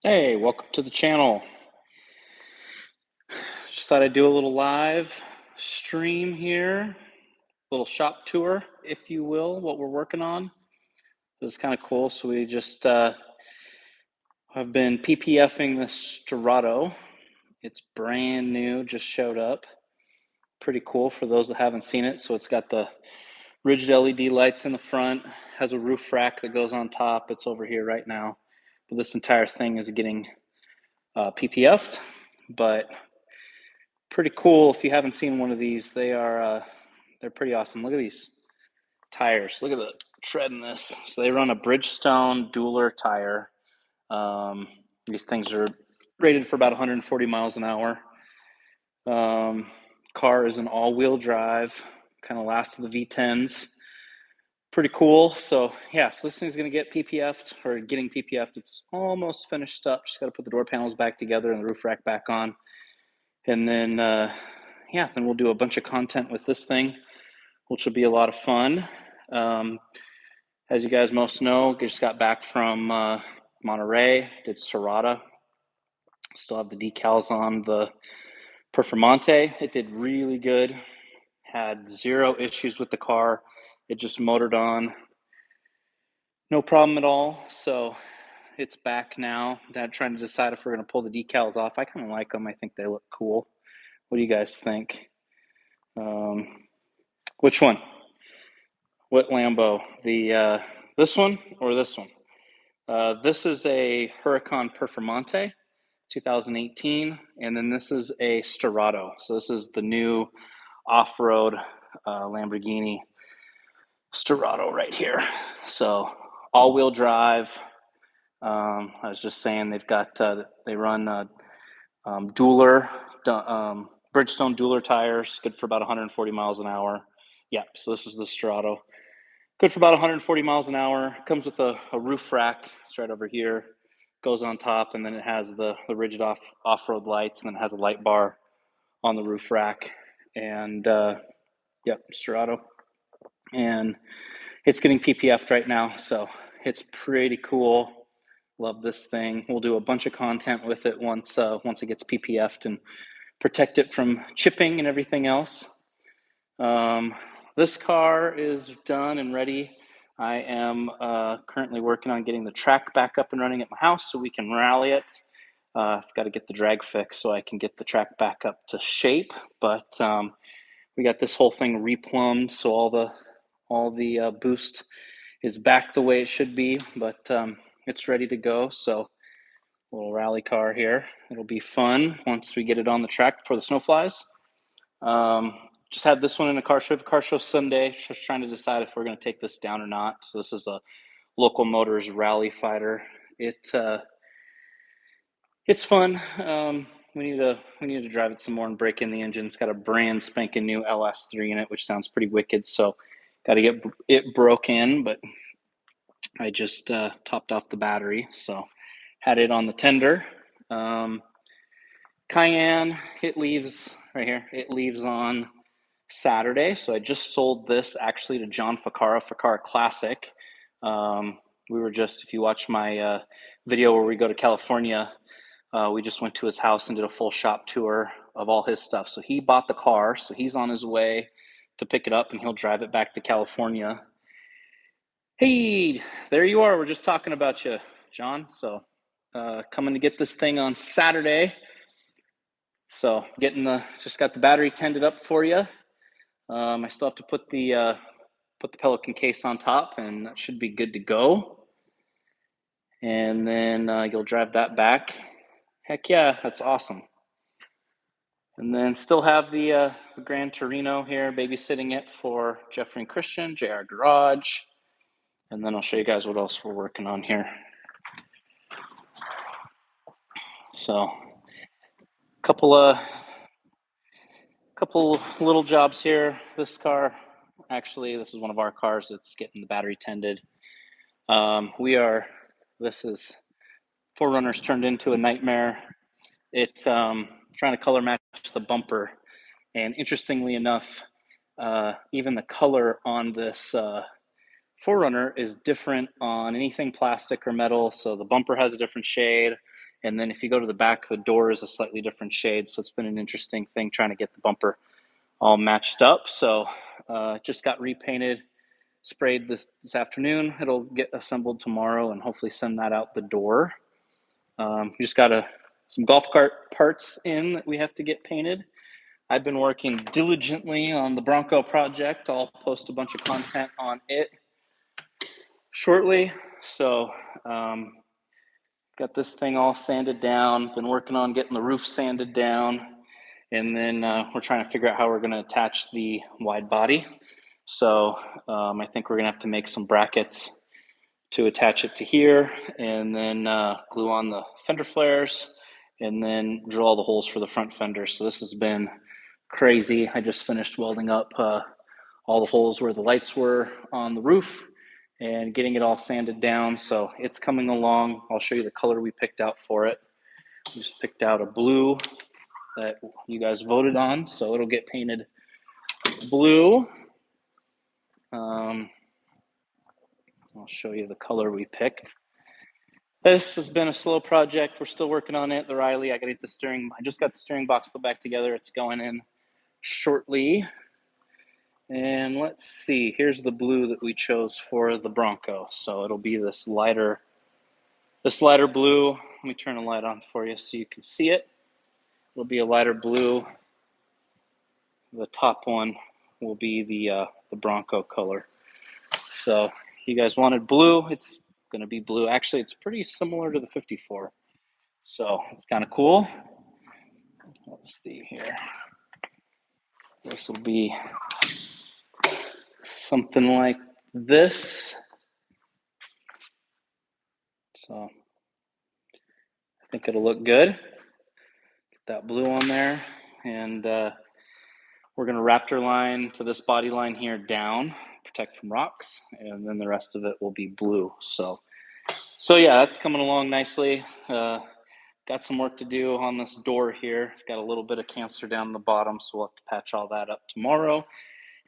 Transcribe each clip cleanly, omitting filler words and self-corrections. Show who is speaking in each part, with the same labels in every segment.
Speaker 1: Hey, welcome to the channel. Just thought I'd do a little live stream here, little shop tour, if you will, what we're working on. This is kind of cool. So we just have been PPFing the Sterrato. It's brand new, just showed up. Pretty cool for those that haven't seen it. So it's got the rigid LED lights in the front, has a roof rack that goes on top. It's over here right now. But this entire thing is getting PPF'd, but pretty cool. If you haven't seen one of these, they're pretty awesome. Look at these tires. Look at the tread in this. So they run a Bridgestone dueler tire. These things are rated for about 140 miles an hour. Car is an all-wheel drive, kind of last of the V10s. Pretty cool. So yeah, so this thing's gonna get PPF'd, or getting PPF'd. It's almost finished up. Just got to put the door panels back together and the roof rack back on. And then, yeah, then we'll do a bunch of content with this thing, which will be a lot of fun. As you guys most know, just got back from Monterey, did Serrata. Still have the decals on the Performante. It did really good. Had zero issues with the car. It just motored on. No problem at all. So it's back now. I'm trying to decide if we're going to pull the decals off. I kind of like them. I think they look cool. What do you guys think? Which one? What Lambo? The this one or this one? This is a Huracan Performante, 2018, and then this is a Sterrato. So this is the new off-road Lamborghini Sterrato right here. So all-wheel drive. I was just saying they've got they run dueler Bridgestone dueler tires, good for about 140 miles an hour. Yeah, so this is the Sterrato. Good for about 140 miles an hour. Comes with a roof rack. It's right over here. Goes on top, and then it has the rigid off-road lights, and then it has a light bar on the roof rack. And yep, Sterrato. And it's getting PPF'd right now, so it's pretty cool. Love this thing. We'll do a bunch of content with it once it gets PPF'd and protect it from chipping and everything else. This car is done and ready. I am currently working on getting the track back up and running at my house so we can rally it. I've got to get the drag fixed so I can get the track back up to shape. But we got this whole thing replumbed, so all the boost is back the way it should be. But it's ready to go. So little rally car here. It'll be fun once we get it on the track before the snow flies. Just had this one in a car show Sunday. Just trying to decide if we're going to take this down or not. So this is a Local Motors Rally Fighter. It's fun. We need to drive it some more and break in the engine. It's got a brand spanking new LS3 in it, which sounds pretty wicked. So got to get it broke in, but I just topped off the battery, so had it on the tender. Cayenne, it leaves right here. It leaves on Saturday. So I just sold this actually to John Ficarra Classic. We were just, if you watch my video where we go to California, we just went to his house and did a full shop tour of all his stuff. So he bought the car, so he's on his way to pick it up and he'll drive it back to California. Hey, there you are. We're just talking about you, John. So coming to get this thing on Saturday. So just got the battery tended up for you. I still have to put the Pelican case on top, and that should be good to go. And then you'll drive that back. Heck yeah, that's awesome. And then still have the Gran Torino here, babysitting it for Jeffrey and Christian, JR Garage. And then I'll show you guys what else we're working on here. So, couple little jobs here. This car, actually, this is one of our cars that's getting the battery tended. This is 4Runner's turned into a nightmare. It's trying to color match the bumper. And interestingly enough, even the color on this 4Runner is different on anything plastic or metal. So the bumper has a different shade And then if you go to the back, the door is a slightly different shade. So it's been an interesting thing trying to get the bumper all matched up. So just got repainted, sprayed this afternoon. It'll get assembled tomorrow and hopefully send that out the door. We just got some golf cart parts in that we have to get painted. I've been working diligently on the Bronco project. I'll post a bunch of content on it shortly. So got this thing all sanded down, been working on getting the roof sanded down, and then we're trying to figure out how we're going to attach the wide body. So I think we're going to have to make some brackets to attach it to here, and then glue on the fender flares, and then drill all the holes for the front fender. So this has been crazy. I just finished welding up all the holes where the lights were on the roof and getting it all sanded down. So it's coming along. I'll show you the color we picked out for it. We just picked out a blue that you guys voted on, so it'll get painted blue. I'll show you the color we picked. This has been a slow project. We're still working on it. The Riley, I just got the steering box put back together. It's going in shortly. And let's see, here's the blue that we chose for the Bronco. So it'll be this lighter blue. Let me turn the light on for you so you can see it. It'll be a lighter blue. The top one will be the Bronco color. So you guys wanted blue, it's going to be blue. Actually, it's pretty similar to the 54. So it's kind of cool. Let's see here. This will be something like this. So I think it'll look good. Get that blue on there. And we're going to Raptor line to this body line here down, protect from rocks. And then the rest of it will be blue. So yeah, that's coming along nicely. Got some work to do on this door here. It's got a little bit of cancer down the bottom, so we'll have to patch all that up tomorrow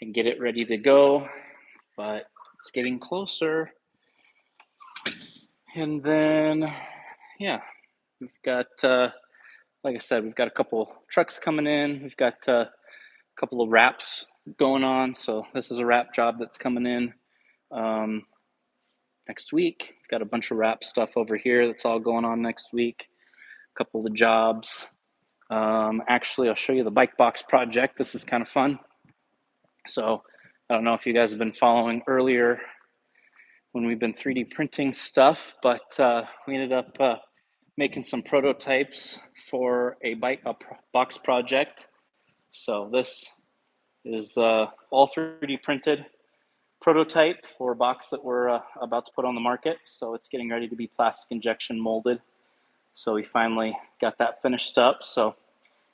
Speaker 1: and get it ready to go. But it's getting closer. And then, yeah, we've got, like I said, we've got a couple trucks coming in. We've got a couple of wraps going on. So this is a wrap job that's coming in next week. We've got a bunch of wrap stuff over here that's all going on next week. A couple of the jobs. Actually, I'll show you the bike box project. This is kind of fun. So I don't know if you guys have been following earlier when we've been 3D printing stuff, but we ended up making some prototypes for a box project. So this is all 3D printed prototype for a box that we're about to put on the market. So it's getting ready to be plastic injection molded. So we finally got that finished up. So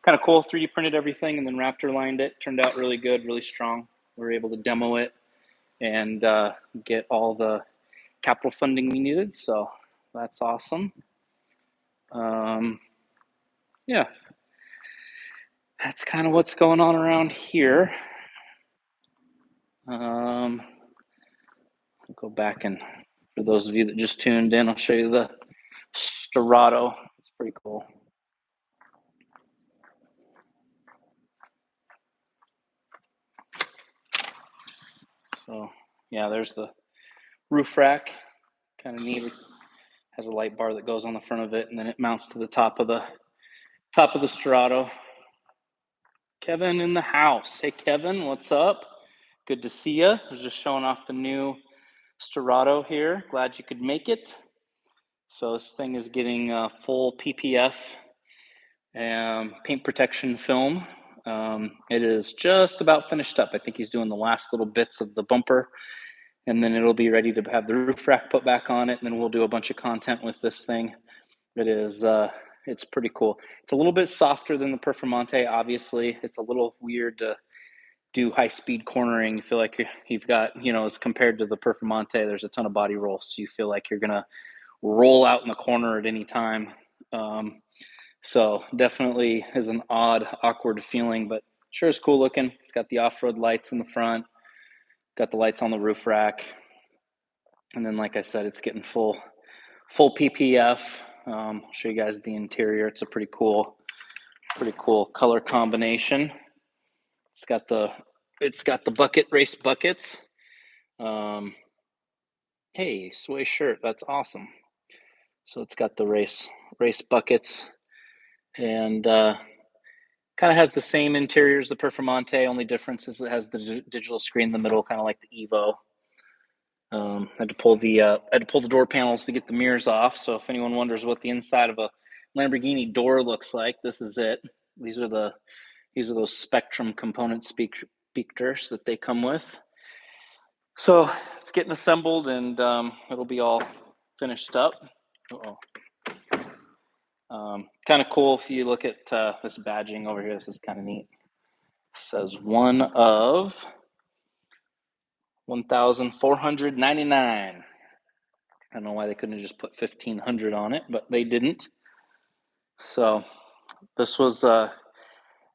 Speaker 1: kind of cool, 3D printed everything and then Raptor lined it. Turned out really good, really strong. We were able to demo it and get all the capital funding we needed. So that's awesome. Yeah, that's kind of what's going on around here. I'll go back, and for those of you that just tuned in, I'll show you the Sterrato. It's pretty cool. So yeah, there's the roof rack. Kind of neat. It has a light bar that goes on the front of it, and then it mounts to the top of the Sterrato. Kevin in the house. Hey Kevin, what's up? Good to see you. I was just showing off the new Sterrato here. Glad you could make it. So this thing is getting full PPF paint protection film. It is just about finished up. I think he's doing the last little bits of the bumper, and then it'll be ready to have the roof rack put back on it, and then we'll do a bunch of content with this thing. It is, it's pretty cool. It's a little bit softer than the Performante, obviously. It's a little weird to do high-speed cornering. You feel like you've got, as compared to the Performante, there's a ton of body roll, so you feel like you're going to roll out in the corner at any time. So definitely is an odd, awkward feeling, but sure is cool looking. It's got the off-road lights in the front, got the lights on the roof rack, and then like I said, it's getting full PPF. I'll show you guys the interior. It's a pretty cool color combination. It's got the race buckets. Hey, SWAE shirt, that's awesome. So it's got the race buckets, and kind of has the same interior as the Performante. Only difference is it has the digital screen in the middle, kind of like the Evo. Had to pull the door panels to get the mirrors off. So if anyone wonders what the inside of a Lamborghini door looks like, this is it. These are those Spectrum component speakers that they come with. So it's getting assembled, and it'll be all finished up. Kind of cool if you look at this badging over here. This is kind of neat. It says one of 1,499. I don't know why they couldn't have just put 1,500 on it, but they didn't. So this was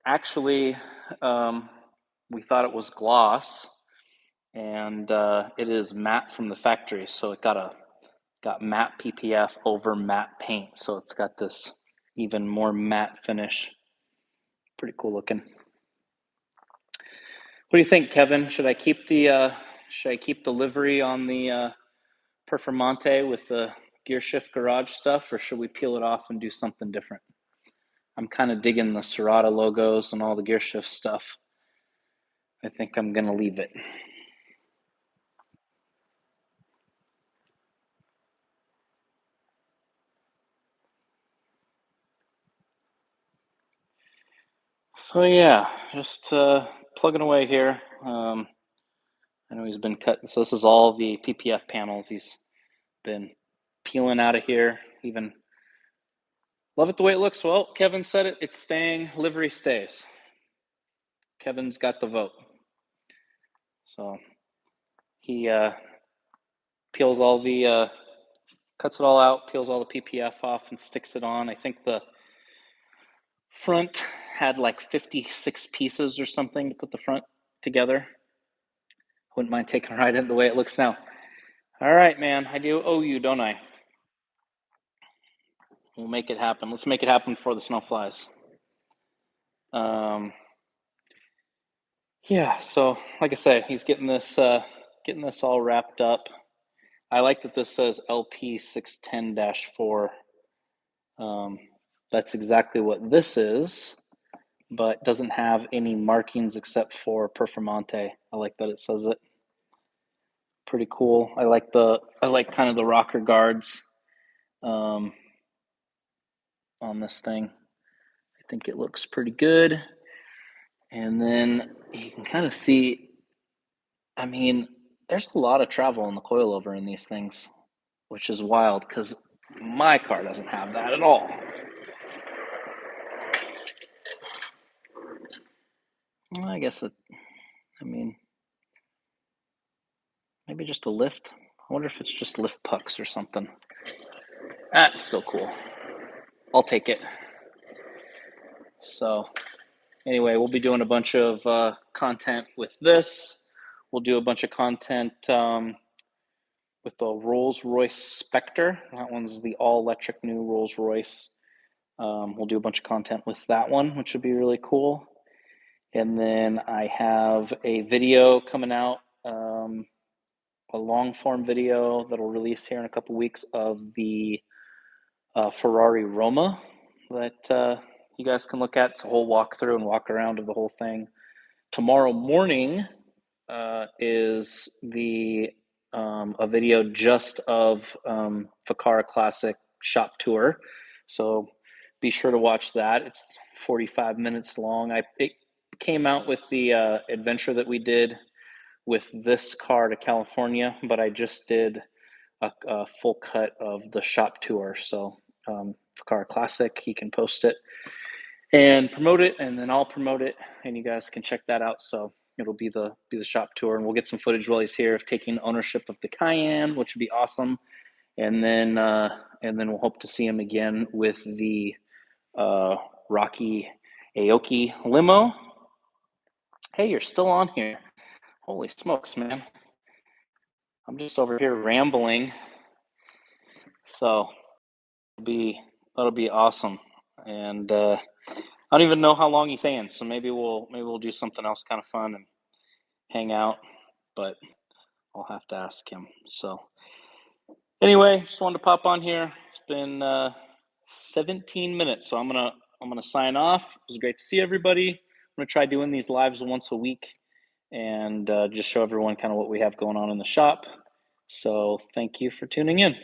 Speaker 1: actually, we thought it was gloss, and it is matte from the factory. So it got matte PPF over matte paint. So it's got this even more matte finish. Pretty cool looking. What do you think, Kevin? Should I keep the livery on the Performante with the gear shift garage stuff, or should we peel it off and do something different? I'm kind of digging the Sterrato logos and all the gear shift stuff. I think I'm gonna leave it. So yeah, just plugging away here. I know he's been cutting. So this is all the PPF panels he's been peeling out of here. Even love it the way it looks. Well, Kevin said it. It's staying. Livery stays. Kevin's got the vote. So he peels all the cuts it all out, peels all the PPF off, and sticks it on. I think the front had like 56 pieces or something to put the front together. Wouldn't mind taking a ride in the way it looks now. All right, man. I do owe you, don't I? We'll make it happen. Let's make it happen before the snow flies. Yeah, so like I say, he's getting this all wrapped up. I like that this says LP610-4. That's exactly what this is, but doesn't have any markings except for Performante. I like that it says it. Pretty cool. I like kind of the rocker guards on this thing. I think it looks pretty good. And then you can kind of see, I mean, there's a lot of travel in the coilover in these things, which is wild because my car doesn't have that at all. Well, I guess maybe just a lift. I wonder if it's just lift pucks or something. That's still cool. I'll take it. So anyway, we'll be doing a bunch of content with this. We'll do a bunch of content with the Rolls-Royce Spectre. That one's the all-electric new Rolls-Royce. We'll do a bunch of content with that one, which would be really cool. And then I have a video coming out, a long-form video that'll release here in a couple weeks of the Ferrari Roma that you guys can look at. It's a whole walkthrough and walk around of the whole thing. Tomorrow morning is a video just of Ficarra Classic shop tour. So be sure to watch that. It's 45 minutes long. It came out with the adventure that we did with this car to California, but I just did a full cut of the shop tour. So Ficarra Classic, he can post it and promote it, and then I'll promote it, and you guys can check that out. So it'll be the shop tour, and we'll get some footage while he's here of taking ownership of the Cayenne, which would be awesome. And then we'll hope to see him again with the Rocky Aoki limo. Hey, you're still on here. Holy smokes, man. I'm just over here rambling. So That'll be awesome. And I don't even know how long he's staying, so maybe we'll do something else kind of fun and hang out. But I'll have to ask him. So anyway, just wanted to pop on here. It's been 17 minutes, so I'm gonna sign off. It was great to see everybody. I'm gonna try doing these lives once a week and just show everyone kind of what we have going on in the shop. So thank you for tuning in.